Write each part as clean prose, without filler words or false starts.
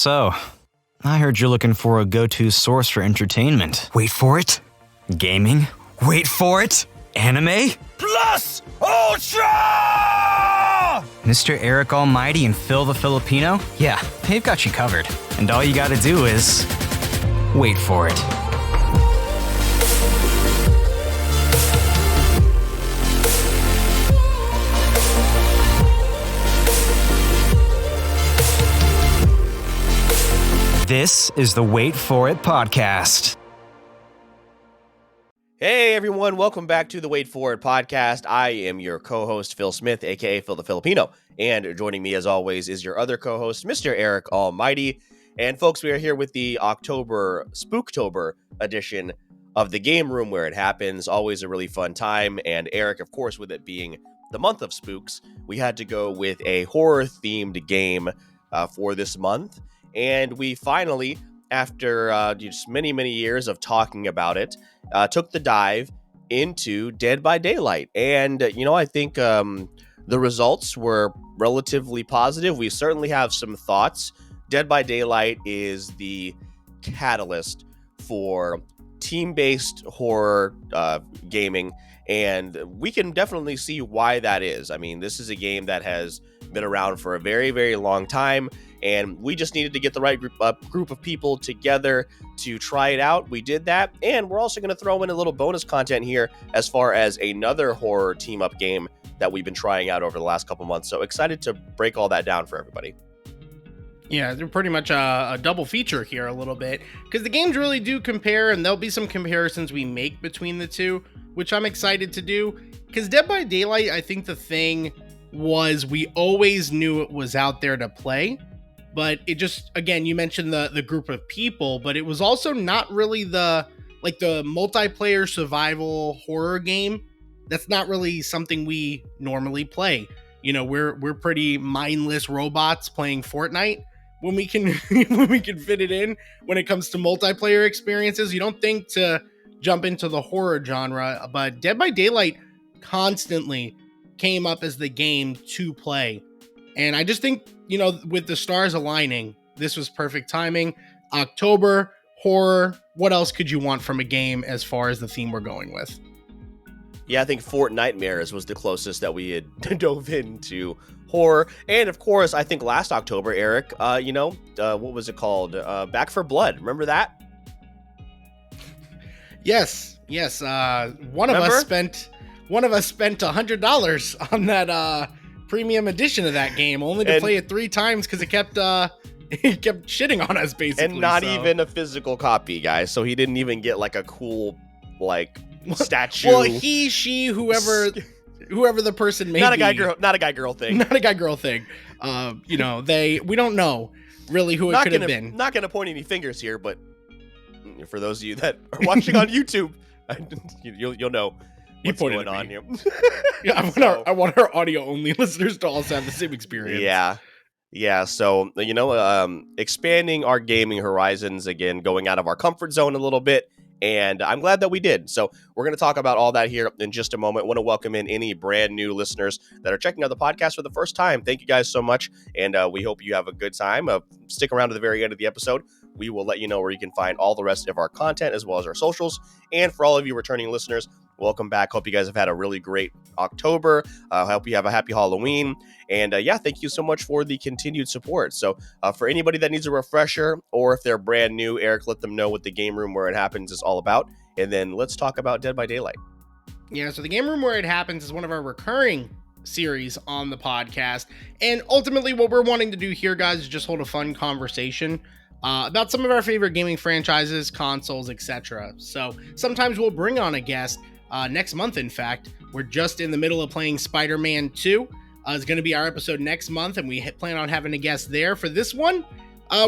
So, I heard you're looking for a go-to source for entertainment. Wait for it. Gaming? Wait for it. Anime? Plus Ultra! Mr. Eric Almighty and Phil the Filipino? Yeah, they've got you covered. And all you gotta do is... wait for it. This is the Wait For It podcast. Hey everyone, welcome back to the Wait For It podcast. I am your co-host Phil Smith, aka Phil the Filipino, and joining me as always is your other co-host, Mr. Eric Almighty. And folks, we are here with the October Spooktober edition of the game room where it happens. Always a really fun time. And Eric, of course, with it being the month of spooks, we had to go with a horror-themed game for this month. And we finally, after just many, many years of talking about it, took the dive into Dead by Daylight. And, I think the results were relatively positive. We certainly have some thoughts. Dead by Daylight is the catalyst for team-based horror gaming. And we can definitely see why that is. I mean, this is a game that has been around for a very, very long time. And we just needed to get the right group of people together to try it out. We did that. And we're also going to throw in a little bonus content here as far as another horror team-up game that we've been trying out over the last couple months. So excited to break all that down for everybody. Yeah, they're pretty much a double feature here a little bit, because the games really do compare, and there'll be some comparisons we make between the two, which I'm excited to do. Because Dead by Daylight, I think the thing was we always knew it was out there to play. But it just, again, you mentioned the group of people, but it was also not really the multiplayer survival horror game. That's not really something we normally play. We're pretty mindless robots playing Fortnite when we can when we can fit it in. When it comes to multiplayer experiences, you don't think to jump into the horror genre, but Dead by Daylight constantly came up as the game to play. And I just think, with the stars aligning, this was perfect timing. October, horror, what else could you want from a game as far as the theme we're going with? Yeah, I think Fortnitemares was the closest that we had dove into horror. And of course, I think last October, Eric, what was it called? Back for Blood. Remember that? Yes. One of us spent $100 on that premium edition of that game, only to play it 3 times because it kept shitting on us, basically. And not even a physical copy, guys. So he didn't even get like a cool statue. Well, he, she, whoever the person may be. Not a guy girl thing. Not a guy girl thing. We don't know really who it could have been. Not gonna point any fingers here, but for those of you that are watching on YouTube, you'll know what's going on here. Yeah, I want our audio-only listeners to also have the same experience. Yeah. So, expanding our gaming horizons again, going out of our comfort zone a little bit, and I'm glad that we did. So we're going to talk about all that here in just a moment. I want to welcome in any brand new listeners that are checking out the podcast for the first time. Thank you guys so much, and we hope you have a good time. Stick around to the very end of the episode. We will let you know where you can find all the rest of our content as well as our socials. And for all of you returning listeners, welcome back. Hope you guys have had a really great October. Hope you have a happy Halloween. And thank you so much for the continued support. So for anybody that needs a refresher, or if they're brand new, Eric, let them know what the game room where it happens is all about. And then let's talk about Dead by Daylight. Yeah, so the game room where it happens is one of our recurring series on the podcast. And ultimately what we're wanting to do here, guys, is just hold a fun conversation about some of our favorite gaming franchises, consoles, etc. So sometimes we'll bring on a guest. Next month, in fact, we're just in the middle of playing Spider-Man 2. It's going to be our episode next month, and we plan on having a guest there. For this one,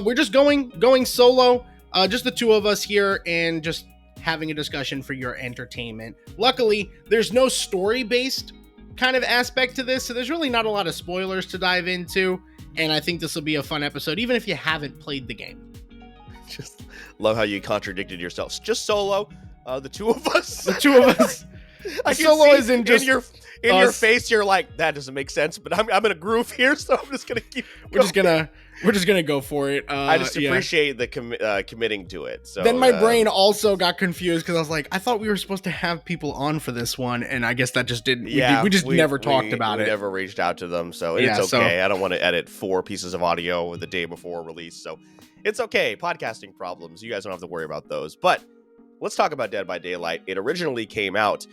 we're just going solo, just the two of us here, and just having a discussion for your entertainment. Luckily, there's no story-based kind of aspect to this, so there's really not a lot of spoilers to dive into, and I think this will be a fun episode, even if you haven't played the game. Just love how you contradicted yourselves. Just solo. The two of us. The two of us. I can Solo see isn't just in your us. face. You're like, that doesn't make sense, but I'm in a groove here, so I'm just gonna keep. We're just gonna go for it. I just yeah. appreciate the committing to it. So Then my brain also got confused because I was like, I thought we were supposed to have people on for this one, and I guess that just didn't. Yeah, we never talked about we it. never reached out to them, so Yeah, it's okay. I don't want to edit 4 pieces of audio the day before release, so it's okay. Podcasting problems, you guys don't have to worry about those. But let's talk about Dead by Daylight. It originally came out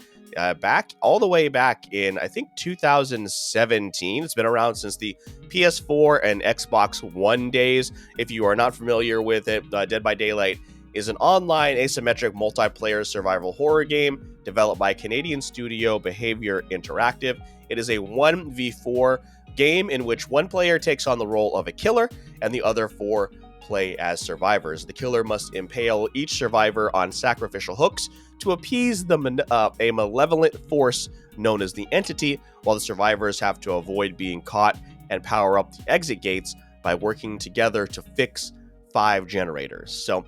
all the way back in, I think, 2017. It's been around since the PS4 and Xbox One days. If you are not familiar with it, Dead by Daylight is an online asymmetric multiplayer survival horror game developed by Canadian studio Behavior Interactive. It is a 1v4 game in which one player takes on the role of a killer and the other 4 play as survivors. The killer must impale each survivor on sacrificial hooks to appease a malevolent force known as the Entity, while the survivors have to avoid being caught and power up the exit gates by working together to fix 5 generators. So,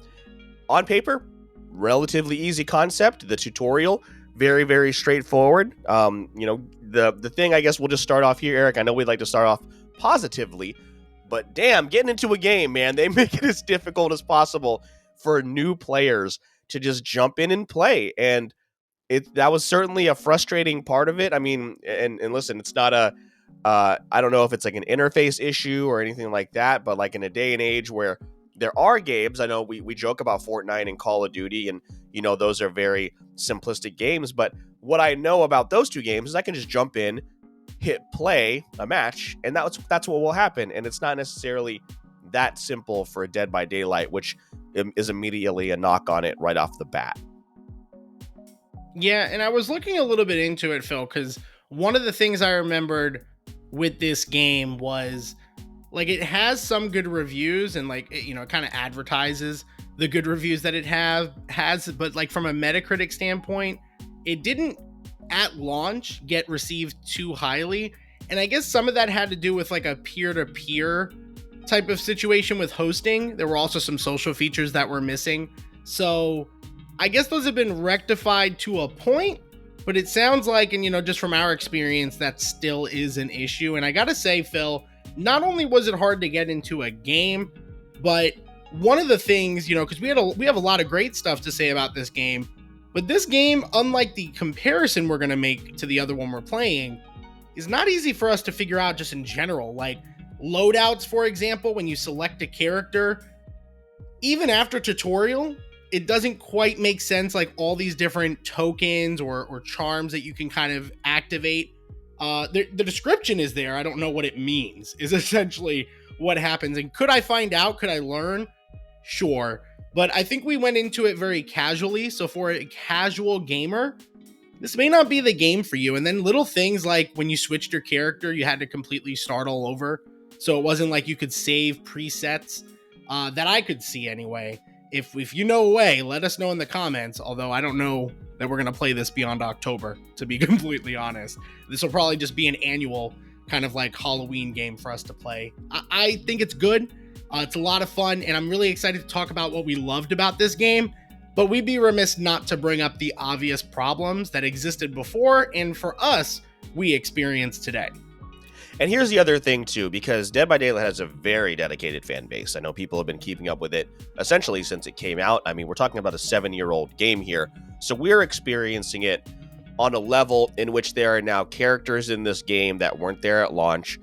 on paper, relatively easy concept. The tutorial, very, very straightforward. The thing, I guess we'll just start off here, Eric. I know we'd like to start off positively, but damn, getting into a game, man, they make it as difficult as possible for new players to just jump in and play. And that was certainly a frustrating part of it. I mean, and listen, it's not I don't know if it's like an interface issue or anything like that, but like in a day and age where there are games, I know we joke about Fortnite and Call of Duty, and those are very simplistic games, but what I know about those 2 games is I can just jump in, hit play a match, and that's what will happen. And it's not necessarily that simple for a Dead by Daylight, which is immediately a knock on it right off the bat. Yeah, and I was looking a little bit into it, Phil, because one of the things I remembered with this game was like it has some good reviews, and like it kind of advertises the good reviews that it has, but like from a Metacritic standpoint, it didn't at launch get received too highly. And I guess some of that had to do with like a peer-to-peer type of situation with hosting. There were also some social features that were missing. So I guess those have been rectified to a point, but it sounds like, and just from our experience, that still is an issue. And I gotta say, Phil, not only was it hard to get into a game, but one of the things, because we have a lot of great stuff to say about this game, but this game, unlike the comparison we're going to make to the other one we're playing, is not easy for us to figure out just in general. Like loadouts, for example, when you select a character, even after tutorial, it doesn't quite make sense. Like all these different tokens or charms that you can kind of activate. The description is there. I don't know what it means, is essentially what happens. And could I find out? Could I learn? Sure. But I think we went into it very casually. So for a casual gamer, this may not be the game for you. And then little things like when you switched your character, you had to completely start all over. So it wasn't like you could save presets that I could see anyway. If you know a way, let us know in the comments. Although I don't know that we're going to play this beyond October, to be completely honest. This will probably just be an annual kind of like Halloween game for us to play. I think it's good. It's a lot of fun, and I'm really excited to talk about what we loved about this game, but we'd be remiss not to bring up the obvious problems that existed before, and for us, we experienced today. And here's the other thing, too, because Dead by Daylight has a very dedicated fan base. I know people have been keeping up with it essentially since it came out. I mean, we're talking about a 7-year-old game here, so we're experiencing it on a level in which there are now characters in this game that weren't there at launch,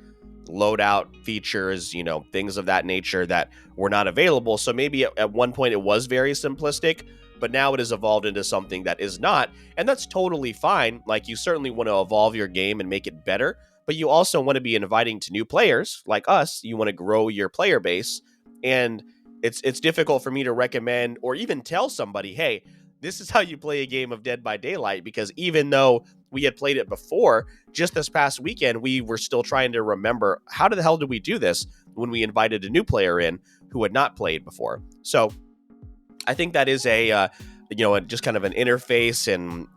loadout features, things of that nature that were not available. So maybe at one point it was very simplistic, but now it has evolved into something that is not, and that's totally fine. Like, you certainly want to evolve your game and make it better, but you also want to be inviting to new players like us. You want to grow your player base, and it's difficult for me to recommend or even tell somebody, hey, this is how you play a game of Dead by Daylight, because even though we had played it before, just this past weekend, we were still trying to remember, how the hell did we do this when we invited a new player in who had not played before? So I think that is just kind of an interface and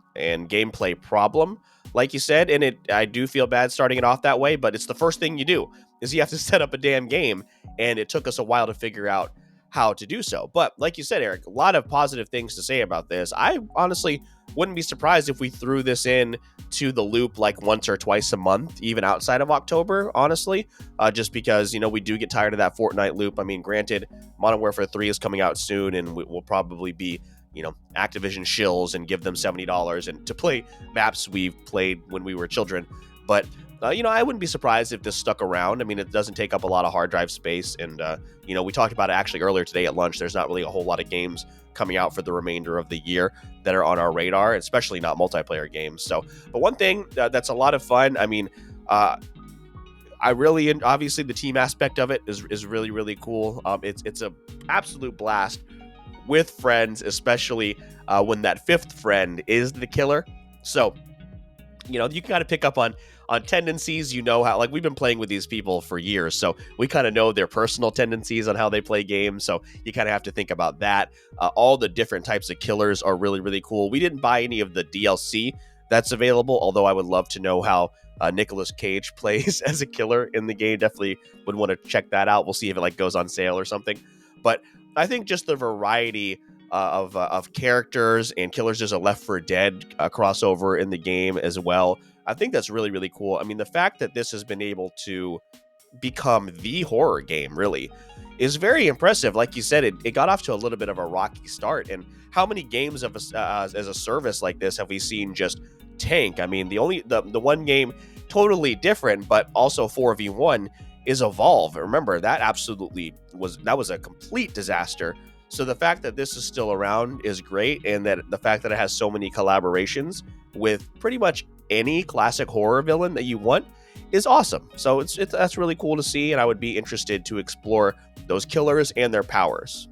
gameplay problem, like you said. And I do feel bad starting it off that way, but it's the first thing you do is you have to set up a damn game. And it took us a while to figure out how to do so. But like you said, Eric, a lot of positive things to say about this. I honestly wouldn't be surprised if we threw this in to the loop like once or twice a month, even outside of October, honestly, just because, we do get tired of that Fortnite loop. I mean, granted, Modern Warfare 3 is coming out soon, and we'll probably be, Activision shills and give them $70 and to play maps we've played when we were children. But I wouldn't be surprised if this stuck around. I mean, it doesn't take up a lot of hard drive space. And, we talked about it actually earlier today at lunch. There's not really a whole lot of games coming out for the remainder of the year that are on our radar, especially not multiplayer games. So, but one thing that's a lot of fun, I mean, obviously the team aspect of it is really, really cool. It's a absolute blast with friends, especially when that fifth friend is the killer. So, you can kind of pick up on tendencies, how, like, we've been playing with these people for years, so we kind of know their personal tendencies on how they play games, so you kind of have to think about that. All the different types of killers are really, really cool. We didn't buy any of the DLC that's available, although I would love to know how Nicolas Cage plays as a killer in the game. Definitely would want to check that out. We'll see if it goes on sale or something. But I think just the variety of characters and killers. There's a Left 4 Dead crossover in the game as well. I think that's really, really cool. I mean, the fact that this has been able to become the horror game really is very impressive. Like you said, it got off to a little bit of a rocky start. And how many games of as a service like this have we seen just tank? I mean, the one game totally different, but also 4v1 is Evolve. Remember, that absolutely was a complete disaster. So the fact that this is still around is great, and that the fact that it has so many collaborations with pretty much any classic horror villain that you want is awesome. So that's really cool to see, and I would be interested to explore those killers and their powers.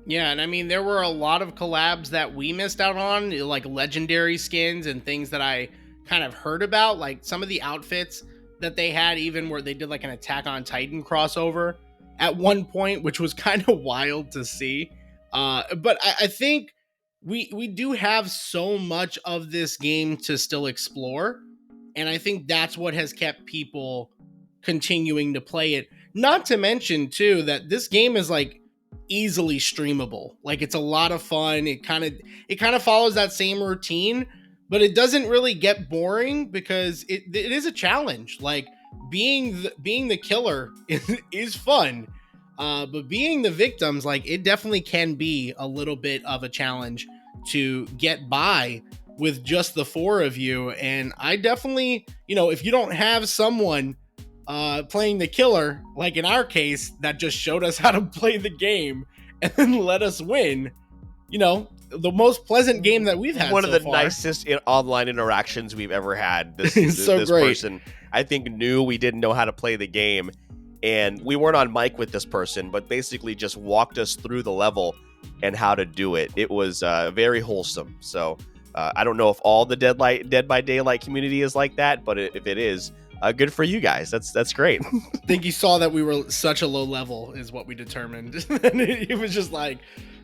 Yeah, and I mean, there were a lot of collabs that we missed out on, like legendary skins and things that I kind of heard about, like some of the outfits that they had, even where they did like an Attack on Titan crossover at one point, which was kind of wild to see. But I think we do have so much of this game to still explore, and I think that's what has kept people continuing to play it. Not to mention too that this game is like easily streamable. Like, it's a lot of fun. It kind of follows that same routine, but it doesn't really get boring because it is a challenge. Like, being the killer is fun, but being the victims, like, it definitely can be a little bit of a challenge to get by with just the four of you. And I definitely, if you don't have someone playing the killer, like in our case, that just showed us how to play the game and then let us win, the most pleasant game that we've had. One so of the far. nicest online interactions we've ever had. This so this great. Person, I think, knew we didn't know how to play the game, and we weren't on mic with this person, but basically just walked us through the level and how to do it. It was very wholesome. So I don't know if all the Dead by Daylight community is like that, but if it is, good for you guys. That's great. I think he saw that we were such a low level is what we determined. And it was just like,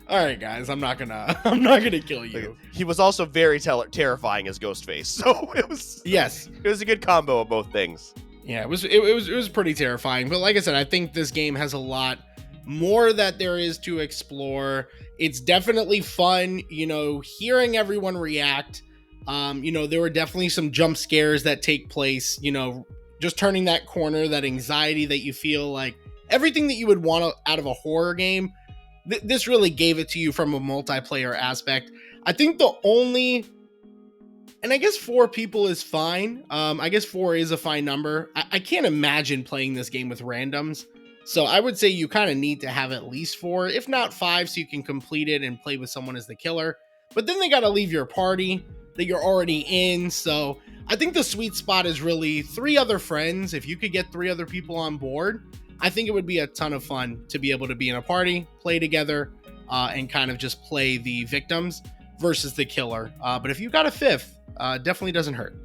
all right, guys, I'm not gonna kill you. He was also very terrifying as Ghostface. So it was a good combo of both things. Yeah, it was pretty terrifying. But like I said, I think this game has a lot more that there is to explore. It's definitely fun, hearing everyone react. There were definitely some jump scares that take place, just turning that corner, that anxiety that you feel, like everything that you would want out of a horror game. This really gave it to you from a multiplayer aspect. I think and I guess 4 people is fine. I guess 4 is a fine number. I can't imagine playing this game with randoms. So I would say you kind of need to have at least 4, if not 5, so you can complete it and play with someone as the killer. But then they got to leave your party that you're already in. So I think the sweet spot is really 3 other friends. If you could get 3 other people on board, I think it would be a ton of fun to be able to be in a party, play together, and kind of just play the victims versus the killer. But if you got a 5th, definitely doesn't hurt.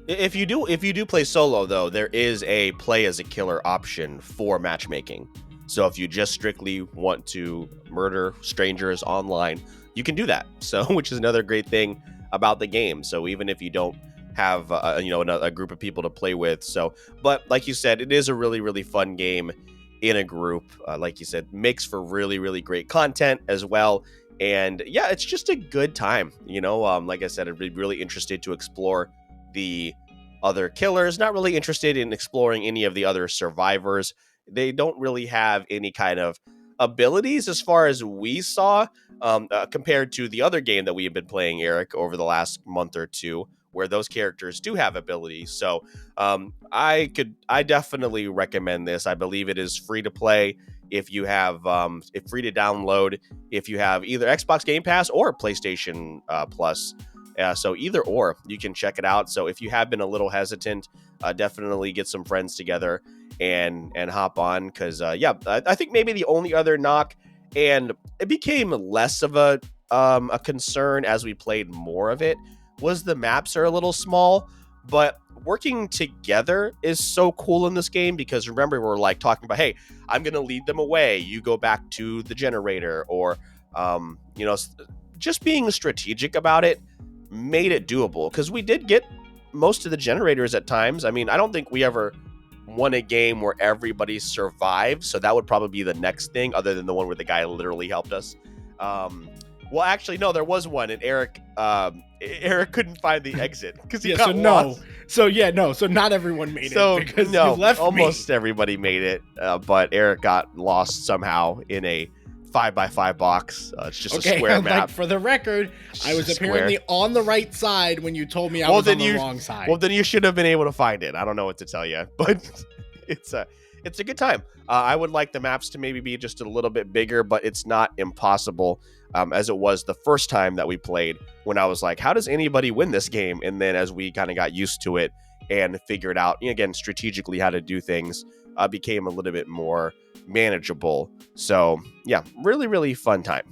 If you do play solo, though, there is a play as a killer option for matchmaking. So if you just strictly want to murder strangers online, you can do that. So, which is another great thing about the game. So even if you don't have a group of people to play with, but like you said, it is a really, really fun game, in a group. Like you said, makes for really, really great content as well. And yeah, it's just a good time. Like I said, I'd be really interested to explore the other killers, not really interested in exploring any of the other survivors. They don't really have any kind of abilities as far as we saw, compared to the other game that we have been playing, Eric, over the last month or two, where those characters do have abilities. So I definitely recommend this. I believe it is free to play if you have, it's free to download if you have either Xbox Game Pass or PlayStation Plus. So either or, you can check it out. So if you have been a little hesitant, definitely get some friends together and hop on, because I think maybe the only other knock, and it became less of a concern as we played more of it, was the maps are a little small. But working together is so cool in this game, because remember, we're like talking about, hey, I'm gonna lead them away, you go back to the generator, or just being strategic about it made it doable, because we did get most of the generators at times. I mean, I don't think we ever won a game where everybody survived, so that would probably be the next thing, other than the one where the guy literally helped us. Well, actually, no, there was one, and Eric couldn't find the exit because he got lost. So not everyone made it, because you left almost me. Everybody made it, but Eric got lost somehow in a 5x5 box. It's just a square map. Like, for the record, I was apparently on the right side when you told me I was on the wrong side. Well, then you should have been able to find it. I don't know what to tell you, but it's a good time. I would like the maps to maybe be just a little bit bigger, but it's not impossible, as it was the first time that we played, when I was like, how does anybody win this game? And then as we kind of got used to it and figured out, again, strategically how to do things, became a little bit more manageable. So yeah, really, really fun time.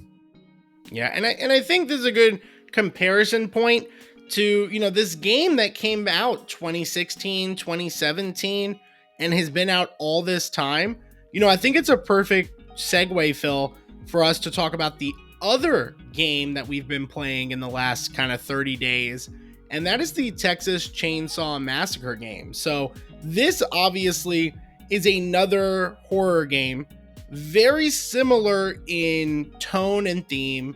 Yeah, and I think this is a good comparison point to, this game that came out 2016, 2017, and has been out all this time. I think it's a perfect segue, Phil, for us to talk about the other game that we've been playing in the last kind of 30 days, and that is the Texas Chainsaw Massacre game. So this obviously is another horror game, very similar in tone and theme.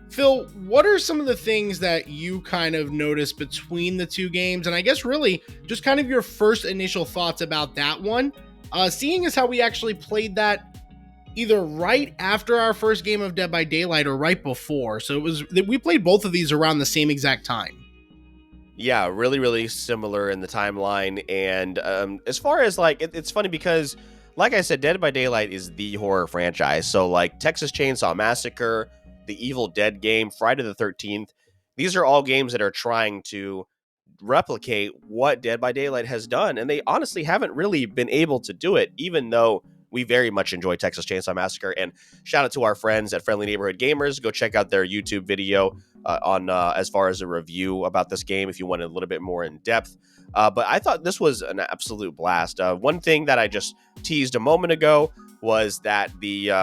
Phil, what are some of the things that you kind of noticed between the two games? And I guess really just kind of your first initial thoughts about that one, seeing as how we actually played that either right after our first game of Dead by Daylight or right before. So we played both of these around the same exact time. Yeah, really, really similar in the timeline. And as far as it's funny because, like I said, Dead by Daylight is the horror franchise. So like Texas Chainsaw Massacre, the Evil Dead game, Friday the 13th, these are all games that are trying to replicate what Dead by Daylight has done. And they honestly haven't really been able to do it, even though we very much enjoy Texas Chainsaw Massacre. And shout out to our friends at Friendly Neighborhood Gamers. Go check out their YouTube video on as far as a review about this game if you want a little bit more in depth. But I thought this was an absolute blast. One thing that I just teased a moment ago was that the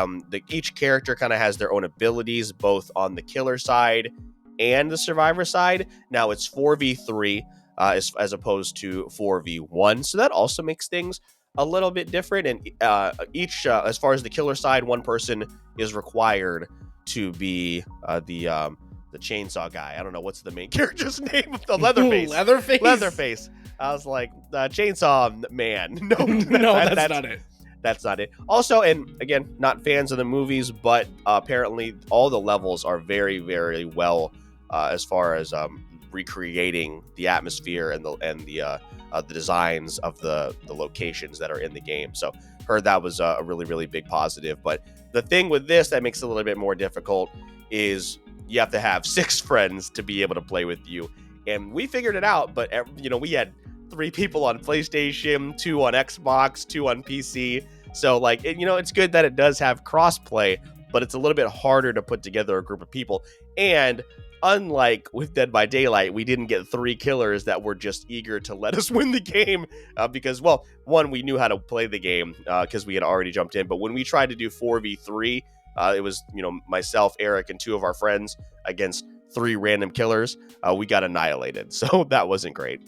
each character kind of has their own abilities, both on the killer side and the survivor side. Now it's 4v3 as opposed to 4v1, so that also makes things a little bit different. And each as far as the killer side, one person is required to be the chainsaw guy. I don't know what's the main character's name. The Leatherface. Leatherface. I was like, Chainsaw Man. No, that's not it. That's not it. Also, and again, not fans of the movies, but apparently all the levels are very, very well as far as recreating the atmosphere and the designs of the locations that are in the game. So heard that was a really, really big positive. But the thing with this that makes it a little bit more difficult is you have to have 6 friends to be able to play with you. And we figured it out, but we had 3 people on PlayStation, 2 on Xbox, 2 on PC. So it's good that it does have crossplay, but it's a little bit harder to put together a group of people. And unlike with Dead by Daylight, we didn't get 3 killers that were just eager to let us win the game because, well, one, we knew how to play the game because we had already jumped in. But when we tried to do 4v3, it was, myself, Eric, and 2 of our friends against 3 random killers. We got annihilated. So that wasn't great.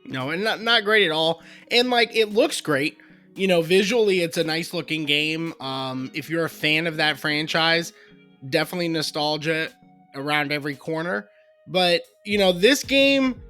No, and not great at all. And it looks great. visually it's a nice looking game. If you're a fan of that franchise, definitely nostalgia around every corner. But, this game,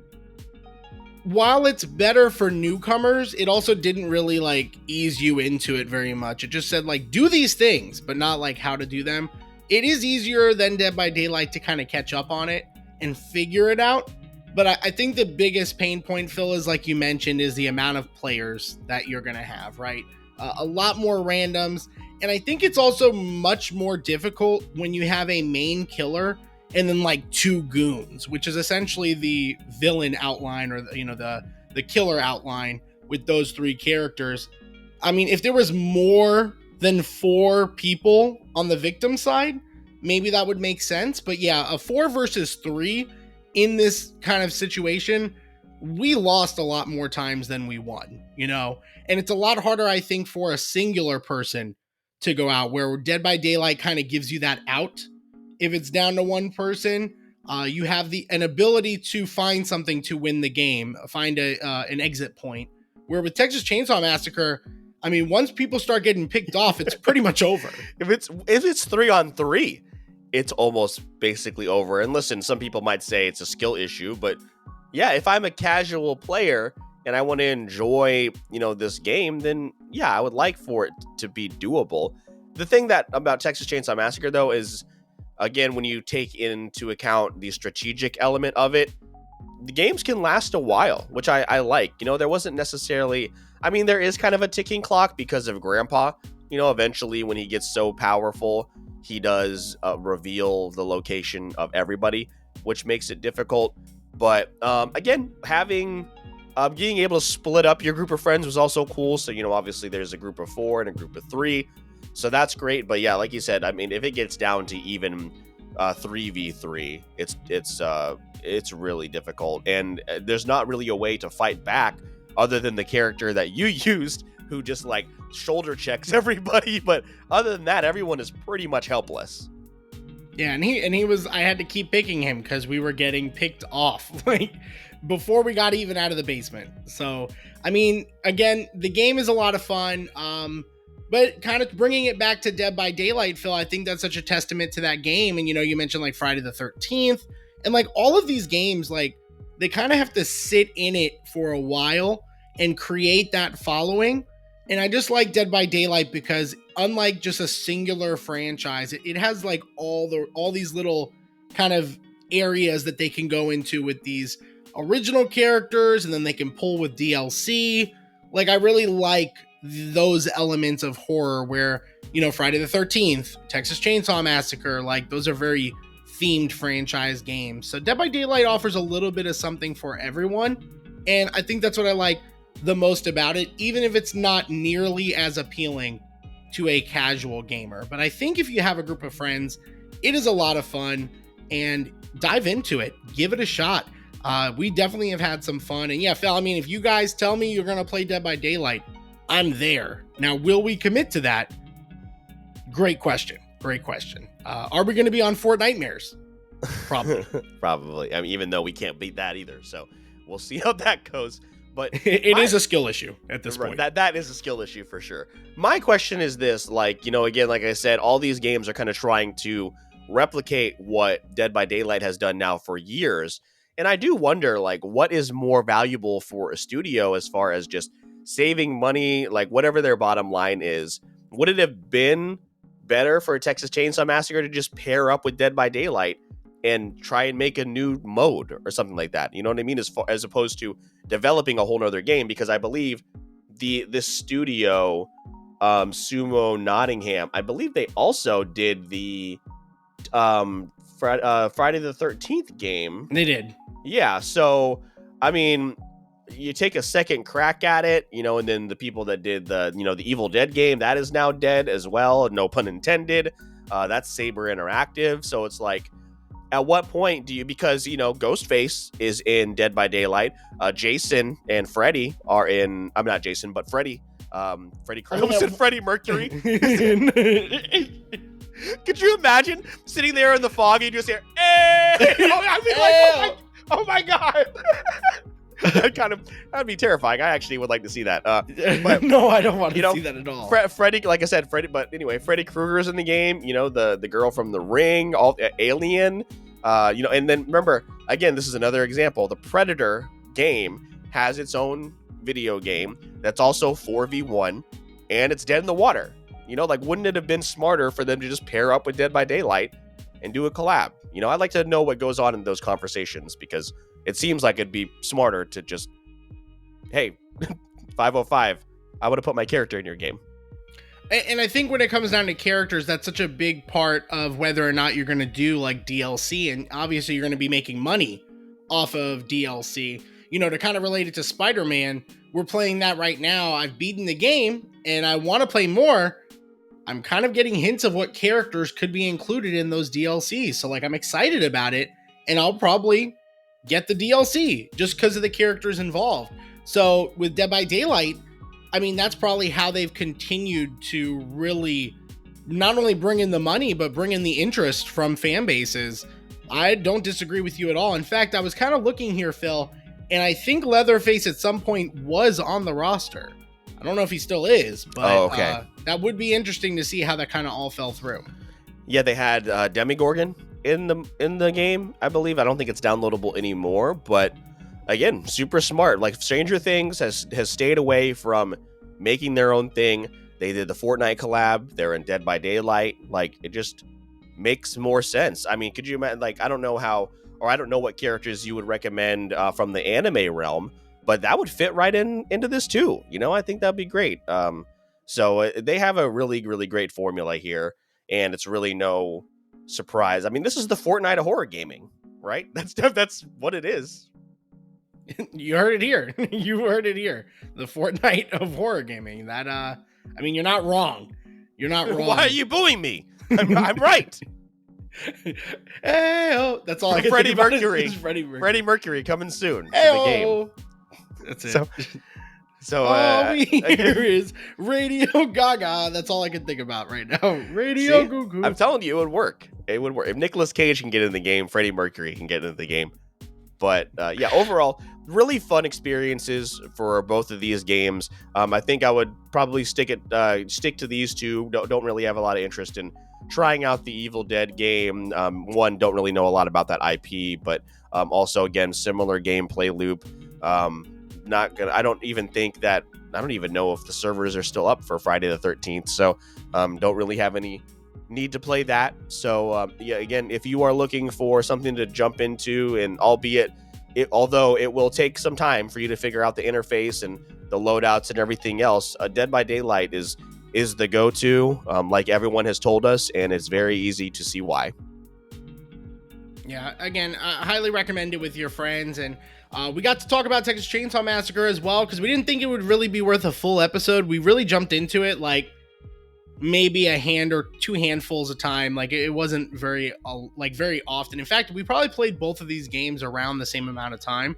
while it's better for newcomers, it also didn't really like ease you into it very much. It just said like, do these things, but not like how to do them. It is easier than Dead by Daylight to kind of catch up on it and figure it out. But I think the biggest pain point, Phil, is like you mentioned, is the amount of players that you're going to have, right? A lot more randoms. And I think it's also much more difficult when you have a main killer and then like 2 goons, which is essentially the villain outline or, the killer outline with those 3 characters. I mean, if there was more than 4 people on the victim side, maybe that would make sense. But yeah, a 4 versus 3 in this kind of situation, we lost a lot more times than we won, and it's a lot harder, I think, for a singular person to go out, where Dead by Daylight kind of gives you that out. If it's down to 1 person, you have an ability to find something to win the game, find an exit point, where with Texas Chainsaw Massacre, I mean, once people start getting picked off, it's pretty much over. If it's 3-on-3, it's almost basically over. And listen, some people might say it's a skill issue, but yeah, if I'm a casual player and I want to enjoy, this game, then yeah, I would like for it to be doable. The thing about Texas Chainsaw Massacre, though, is, again, when you take into account the strategic element of it, the games can last a while, which I like. There wasn't necessarily, there is kind of a ticking clock because of Grandpa. Eventually when he gets so powerful, he does reveal the location of everybody, which makes it difficult. But again, being able to split up your group of friends was also cool. So, obviously there's a group of 4 and a group of 3. So that's great. But yeah, like you said, if it gets down to even 3v3, it's really difficult. And there's not really a way to fight back other than the character that you used, who just like shoulder checks everybody. But other than that, everyone is pretty much helpless. Yeah, and he was, I had to keep picking him because we were getting picked off like before we got even out of the basement. So, again, the game is a lot of fun. But kind of bringing it back to Dead by Daylight, Phil, I think that's such a testament to that game. And, you mentioned like Friday the 13th and like all of these games, like they kind of have to sit in it for a while and create that following. And I just like Dead by Daylight because unlike just a singular franchise, it has like all these little kind of areas that they can go into with these original characters, and then they can pull with DLC. Like I really like those elements of horror where, Friday the 13th, Texas Chainsaw Massacre, like those are very themed franchise games. So Dead by Daylight offers a little bit of something for everyone. And I think that's what I like the most about it, even if it's not nearly as appealing to a casual gamer. But I think if you have a group of friends, it is a lot of fun, and dive into it, give it a shot. We definitely have had some fun. And yeah, Phil, if you guys tell me you're going to play Dead by Daylight, I'm there. Now, will we commit to that? Great question. Are we going to be on Fort Nightmares? Probably. Probably. Even though we can't beat that either. So we'll see how that goes. But it is a skill issue at this point. That is a skill issue for sure. My question is this, again, like I said, all these games are kind of trying to replicate what Dead by Daylight has done now for years. And I do wonder, what is more valuable for a studio as far as just saving money, whatever their bottom line is. Would it have been better for Texas Chainsaw Massacre to just pair up with Dead by Daylight and try and make a new mode or something like that? You know what I mean? As opposed to developing a whole nother game, because I believe this studio, Sumo Nottingham, I believe they also did the Friday the 13th game. They did. Yeah. So, you take a second crack at it, and then the people that did the Evil Dead game, that is now dead as well. No pun intended. That's Saber Interactive. So it's like, at what point do you, because, Ghostface is in Dead by Daylight. Jason and Freddy are in, I'm not Jason, but Freddy. Freddie Krause and Freddie Mercury. Could you imagine sitting there in the fog and you just hear, hey! Oh my God. That'd be terrifying. I actually would like to see that. But No, I don't want to see that at all. Freddy, like I said, but anyway, Freddy Krueger's in the game. The girl from The Ring, Alien. And then remember, again, this is another example. The Predator game has its own video game that's also 4v1, and it's Dead in the Water. Wouldn't it have been smarter for them to just pair up with Dead by Daylight and do a collab? I'd like to know what goes on in those conversations, because it seems like it'd be smarter to just, hey, 505, I would have put my character in your game. And I think when it comes down to characters, that's such a big part of whether or not you're going to do like DLC. And obviously you're going to be making money off of DLC. To kind of relate it to Spider-Man, we're playing that right now. I've beaten the game and I want to play more. I'm kind of getting hints of what characters could be included in those DLCs. So I'm excited about it, and I'll probably get the DLC just because of the characters involved. So with Dead by Daylight, that's probably how they've continued to really not only bring in the money, but bring in the interest from fan bases. I don't disagree with you at all. In fact, I was kind of looking here, Phil, and I think Leatherface at some point was on the roster. I don't know if he still is, but that would be interesting to see how that kind of all fell through. Yeah, they had Demogorgon in the game, I believe. I don't think it's downloadable anymore, but again, super smart. Stranger Things has stayed away from making their own thing. They did the Fortnite collab. They're in Dead by Daylight. It just makes more sense. Could you imagine? I don't know I don't know what characters you would recommend from the anime realm, but that would fit right into this too. I think that'd be great. So they have a really, really great formula here, and it's really no surprise. This is the Fortnite of horror gaming, right? That's what it is. You heard it here. You heard it here. The Fortnite of horror gaming. That you're not wrong. You're not wrong. Why are you booing me? I'm right. Hey, that's all I can Freddie think about. Mercury. Freddie Mercury coming soon to the game. That's it. So all we hear is Radio Gaga. That's all I can think about right now. Radio Goo. I'm telling you, it would work. It would work. If Nicolas Cage can get in the game, Freddie Mercury can get into the game. But overall, really fun experiences for both of these games. I think I would probably stick to these two. Don't really have a lot of interest in trying out the Evil Dead game. One, don't really know a lot about that IP, but also, again, similar gameplay loop. I don't even know if the servers are still up for Friday the 13th, so don't really have any need to play that. So again, if you are looking for something to jump into, and although it will take some time for you to figure out the interface and the loadouts and everything else, Dead by Daylight is the go-to, like everyone has told us, and it's very easy to see why. Yeah, again, I highly recommend it with your friends. And we got to talk about Texas Chainsaw Massacre as well, because we didn't think it would really be worth a full episode. We really jumped into it maybe a hand or two handfuls of time. It wasn't very often. In fact, we probably played both of these games around the same amount of time,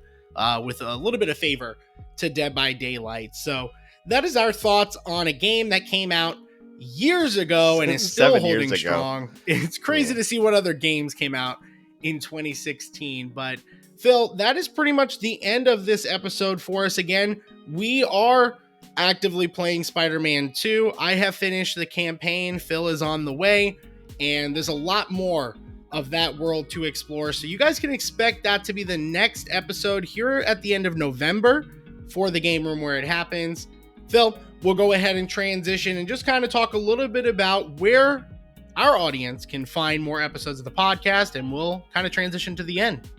with a little bit of favor to Dead by Daylight. So that is our thoughts on a game that came out years ago and is still holding strong. It's crazy to see what other games came out in 2016. But Phil, that is pretty much the end of this episode for us. Again, we are actively playing Spider-Man 2. I have finished the campaign. Phil is on the way, and there's a lot more of that world to explore. So you guys can expect that to be the next episode here at the end of November for the Game Room Where It Happens. Phil, we'll go ahead and transition and just kind of talk a little bit about where our audience can find more episodes of the podcast, and we'll kind of transition to the end.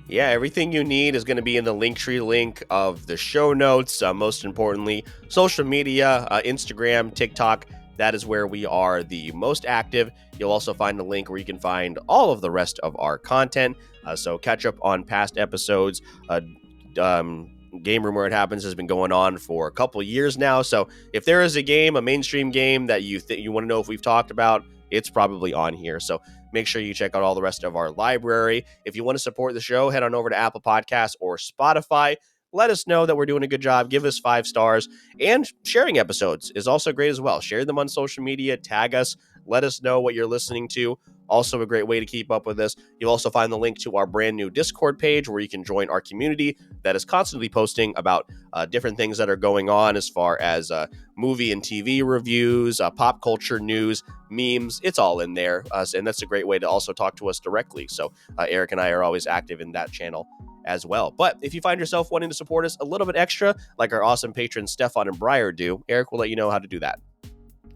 Yeah, everything you need is going to be in the Linktree link of the show notes. Most importantly, social media, Instagram, TikTok, that is where we are the most active. You'll also find a link where you can find all of the rest of our content. So catch up on past episodes. Game Room Where It Happens has been going on for a couple years now. So if there is a mainstream game that you want to know if we've talked about, it's probably on here. So make sure you check out all the rest of our library. If you want to support the show, head on over to Apple Podcasts or Spotify. Let us know that we're doing a good job. Give us 5 stars. And sharing episodes is also great as well. Share them on social media. Tag us. Let us know what you're listening to. Also a great way to keep up with us. You'll also find the link to our brand new Discord page where you can join our community that is constantly posting about different things that are going on as far as movie and TV reviews, pop culture news, memes. It's all in there. And that's a great way to also talk to us directly. So Eric and I are always active in that channel as well. But if you find yourself wanting to support us a little bit extra, like our awesome patrons Stefan and Briar do, Eric will let you know how to do that.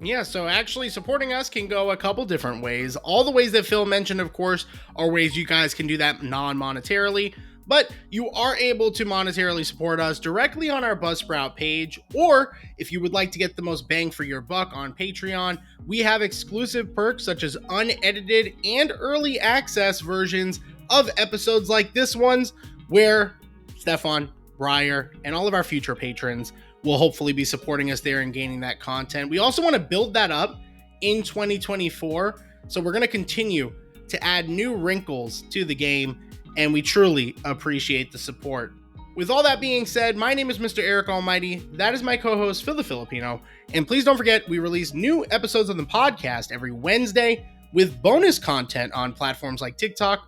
Yeah, so actually supporting us can go a couple different ways. All the ways that Phil mentioned, of course, are ways you guys can do that non-monetarily, but you are able to monetarily support us directly on our Buzzsprout page, or if you would like to get the most bang for your buck on Patreon, we have exclusive perks such as unedited and early access versions of episodes like this one's, where Stefan, Briar, and all of our future patrons will hopefully be supporting us there and gaining that content. We also want to build that up in 2024. So we're going to continue to add new wrinkles to the game, and we truly appreciate the support. With all that being said, my name is Mr. Eric Almighty. That is my co-host, Phil the Filipino. And please don't forget, we release new episodes of the podcast every Wednesday with bonus content on platforms like TikTok.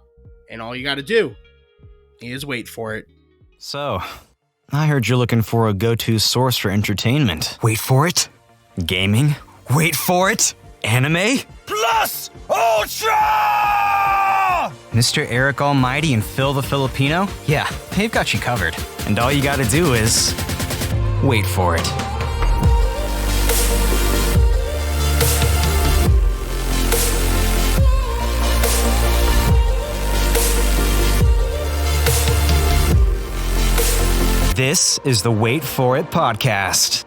And all you got to do is wait for it. So, I heard you're looking for a go-to source for entertainment. Wait for it. Gaming? Wait for it. Anime? Plus Ultra! Mr. Eric Almighty and Phil the Filipino? Yeah, they've got you covered. And all you gotta do is wait for it. This is the Wait For It podcast.